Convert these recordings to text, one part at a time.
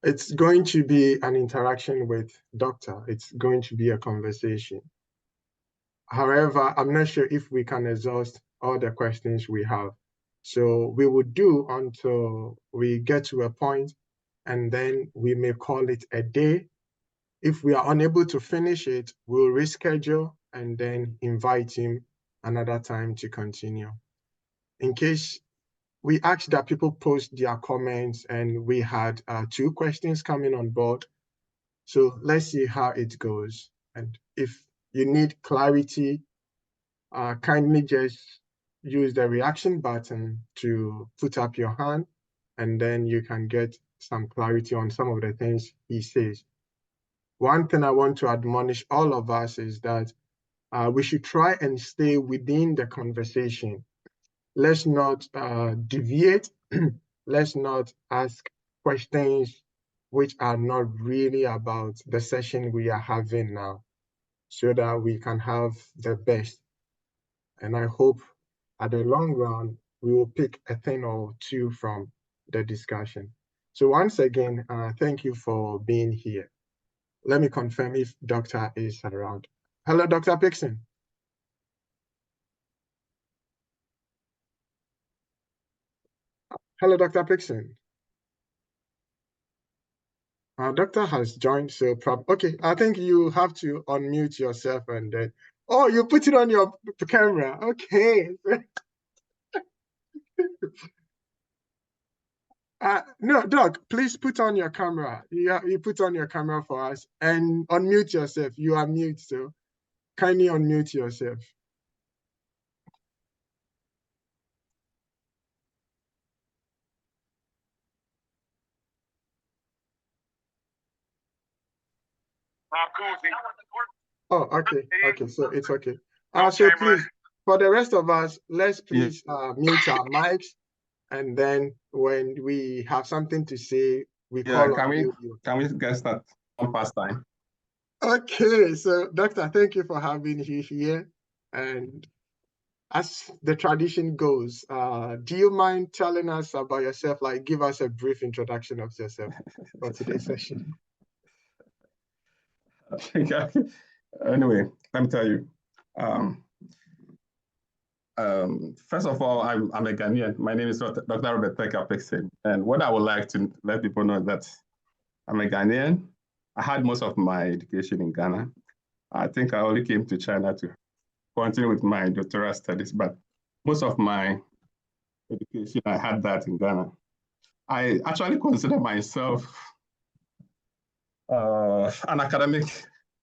It's going to be an interaction with doctor. It's going to be a conversation. However, I'm not sure if we can exhaust all the questions we have. So we would do until we get to a point, and then we may call it a day. If we are unable to finish it, we'll reschedule and then invite him another time to continue. In case we asked that people post their comments, and we had 2 questions coming on board. So let's see how it goes. And if you need clarity, kindly just use the reaction button to put up your hand, and then you can get some clarity on some of the things he says. One thing I want to admonish all of us is that we should try and stay within the conversation. Let's not deviate. Let's not ask questions which are not really about the session we are having now, so that we can have the best. And I hope at the long run, we will pick a thing or two from the discussion. So once again, thank you for being here. Let me confirm if Doctor is around. Hello, Dr. Pickson. Hello, Dr. Pickson. Doctor has joined, so okay. I think you have to unmute yourself and then. Oh, you put it on your camera. Okay. No, Doc, please put on your camera. You put on your camera for us and unmute yourself. You are mute, so kindly unmute yourself. Oh, okay. Okay, so it's okay. So please, for the rest of us, let's please mute our mics, and then when we have something to say, we call on you. Can we get started on past time? Okay, so Doctor, thank you for having you here. And as the tradition goes, do you mind telling us about yourself? Like, give us a brief introduction of yourself for today's session. Anyway, let me tell you. First of all, I'm a Ghanaian. My name is Dr. Robert Pickson. And what I would like to let people know is that I'm a Ghanaian. I had most of my education in Ghana. I think I only came to China to continue with my doctoral studies, but most of my education, I had that in Ghana. I actually consider myself an academic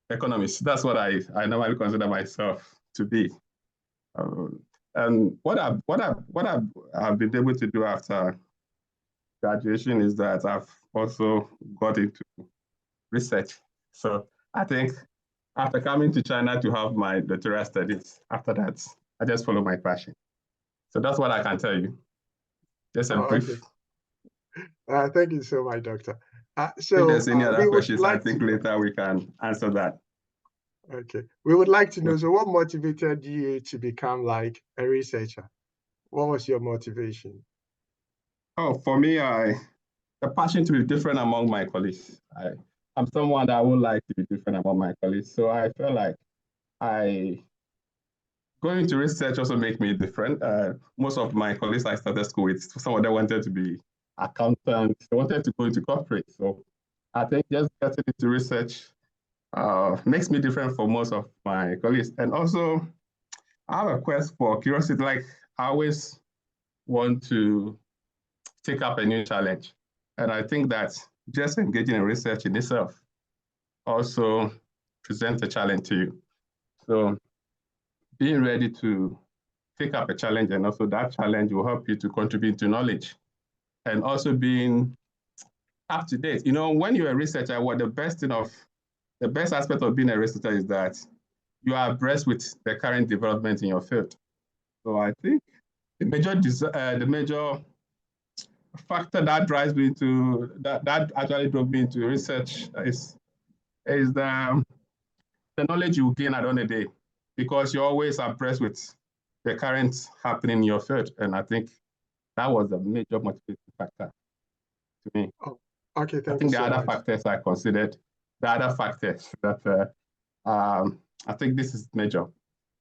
economist. That's what I normally consider myself to be. And what I've been able to do after graduation is that I've also got into research. So I think after coming to China to have my doctoral studies, after that, I just follow my passion. So that's what I can tell you. Just a brief. Okay. Thank you so much, Doctor. So if there's any other questions, I think later we can answer that. Okay. We would like to know, so what motivated you to become like a researcher? What was your motivation? Oh, for me, the passion to be different among my colleagues. I'm someone that would like to be different among my colleagues. So I felt like going to research also make me different. Most of my colleagues I started school with, some of them wanted to be accountants, they wanted to go into corporate. So I think just getting into research makes me different from most of my colleagues. And also, I have a quest for curiosity. Like, I always want to take up a new challenge. And I think that just engaging in research in itself also presents a challenge to you. So being ready to take up a challenge, and also that challenge will help you to contribute to knowledge, and also being up to date. You know, when you're a researcher, what the best aspect of being a researcher is that you are abreast with the current development in your field. So I think the major factor that drives me to that actually drove me into research is the knowledge you gain at the end of the day, because you're always abreast with the current happening in your field. And I think that was a major motivating factor to me. Oh, Okay, I thank you think the so other much. factors I considered, the other factors that I think this is major.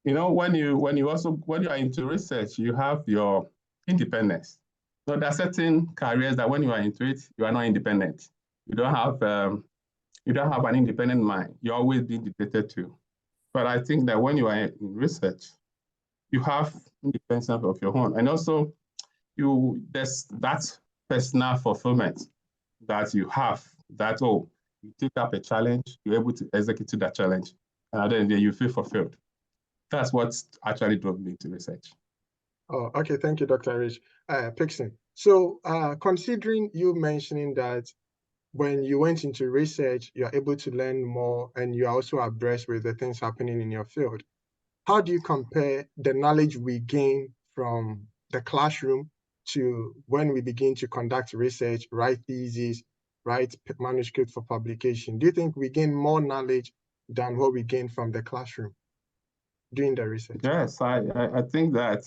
You know, when you are into research, you have your independence. So there are certain careers that when you are into it, you are not independent. You don't have an independent mind. You're always being dictated to. But I think that when you are in research, you have independence of your own, and also there's that personal fulfillment that you have. That you take up a challenge, you're able to execute that challenge, and then you feel fulfilled. That's what actually drove me to research. Oh, okay. Thank you, Dr. Rich. Pickson. So, considering you mentioning that when you went into research, you're able to learn more and you're also abreast with the things happening in your field, how do you compare the knowledge we gain from the classroom to when we begin to conduct research, write theses, write manuscript for publication? Do you think we gain more knowledge than what we gain from the classroom doing the research? Yes, I think that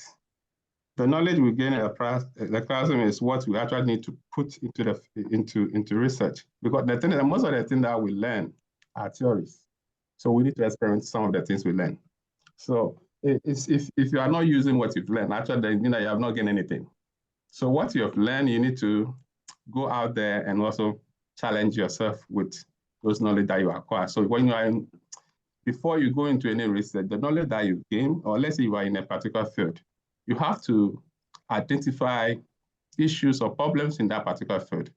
the knowledge we gain in the classroom is what we actually need to put into research. Because the thing is, most of the things that we learn are theories. So we need to experiment some of the things we learn. So if you are not using what you've learned, actually, then you have not gained anything. So what you have learned, you need to go out there and also challenge yourself with those knowledge that you acquire. So when you are before you go into any research, the knowledge that you gain, or let's say you are in a particular field, you have to identify issues or problems in that particular field.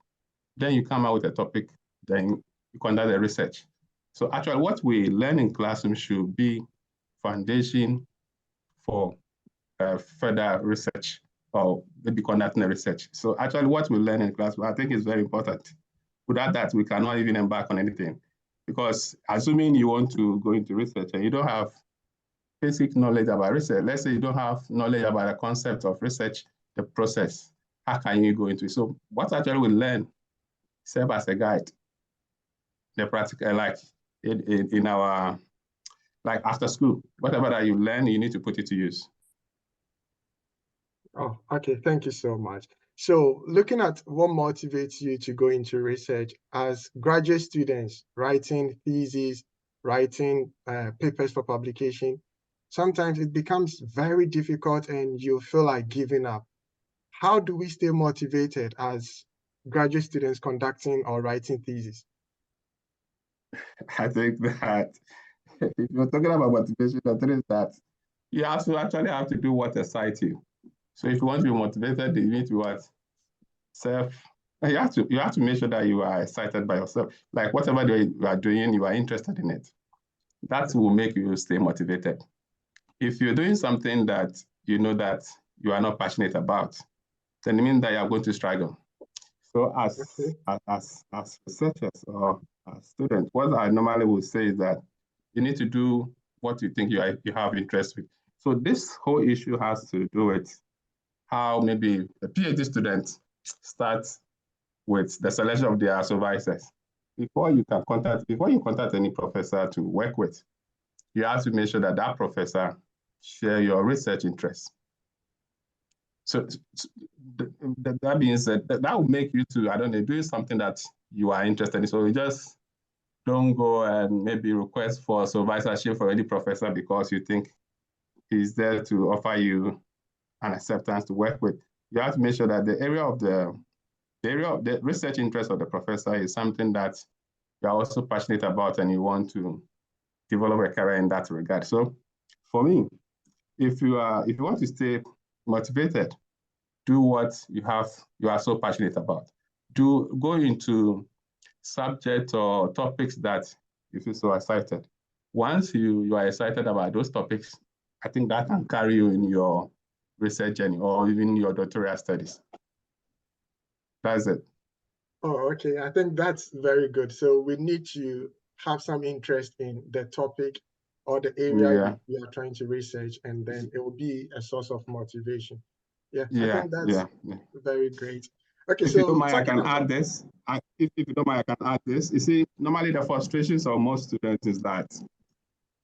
Then you come out with a topic, then you conduct the research. So actually what we learn in classroom should be foundation for further research or maybe conducting a research. So actually what we learn in class, I think is very important. Without that, we cannot even embark on anything. Because assuming you want to go into research and you don't have basic knowledge about research, let's say you don't have knowledge about the concept of research, the process, how can you go into it? So what actually we learn serve as a guide. The practical, like in our, like after school, whatever that you learn, you need to put it to use. Oh, okay. Thank you so much. So looking at what motivates you to go into research as graduate students, writing theses, writing papers for publication, sometimes it becomes very difficult and you feel like giving up. How do we stay motivated as graduate students conducting or writing theses? I think that if you're talking about motivation, the thing is that you actually have to do what excites you. So if you want to be motivated, you need to what? You have to make sure that you are excited by yourself. Like whatever you are doing, you are interested in it. That will make you stay motivated. If you're doing something that you know that you are not passionate about, then it means that you are going to struggle. So Okay. as researchers or as students, what I normally would say is that you need to do what you think you have interest with. So this whole issue has to do with how maybe a PhD student starts with the selection of their supervisors. Before you contact any professor to work with, you have to make sure that that professor share your research interests. So that means that will make you to, I don't know, do something that you are interested in. So you just don't go and maybe request for supervisorship for any professor because you think he's there to offer you an acceptance to work with. You have to make sure that the area of the research interest of the professor is something that you're also passionate about and you want to develop a career in that regard. So for me, if you want to stay motivated, do what you are so passionate about. Go into subjects or topics that you feel so excited. Once you are excited about those topics, I think that can carry you in your research journey or even your doctoral studies. That's it. Oh, okay. I think that's very good. So we need to have some interest in the topic or the area Yeah. we are trying to research, and then it will be a source of motivation. Yeah, I Yeah, think that's yeah, yeah. very great. Okay, If you don't so mind, I talking can about, add this. If you don't mind, I can add this. You see, normally the frustrations of most students is that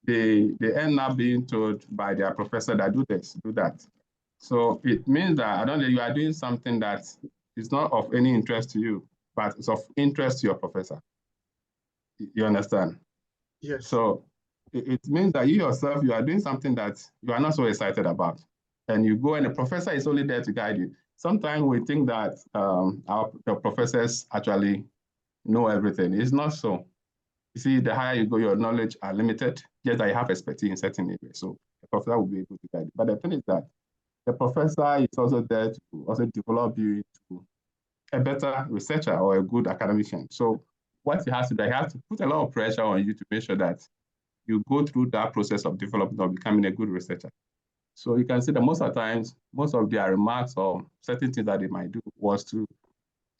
they end up being told by their professor that do this, do that. So it means that I don't know, you are doing something that is not of any interest to you, but it's of interest to your professor. You understand? Yes. So it means that you yourself, you are doing something that you are not so excited about. And you go and the professor is only there to guide you. Sometimes we think that the professors actually know everything. It's not so. You see, the higher you go, your knowledge are limited, just that you have expertise in certain areas. So the professor will be able to guide you. But the thing is that the professor is also there to also develop you into a better researcher or a good academician. So what he has to do, he has to put a lot of pressure on you to make sure that you go through that process of development of becoming a good researcher. So you can see that most of the times, most of their remarks or certain things that they might do was to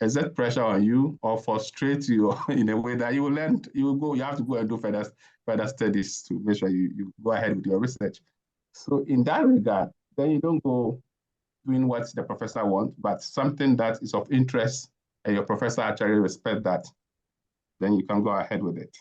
exert pressure on you or frustrate you in a way that you will learn, you have to go and do further studies to make sure you go ahead with your research. So in that regard, then you don't go doing what the professor wants, but something that is of interest and your professor actually respect that, then you can go ahead with it.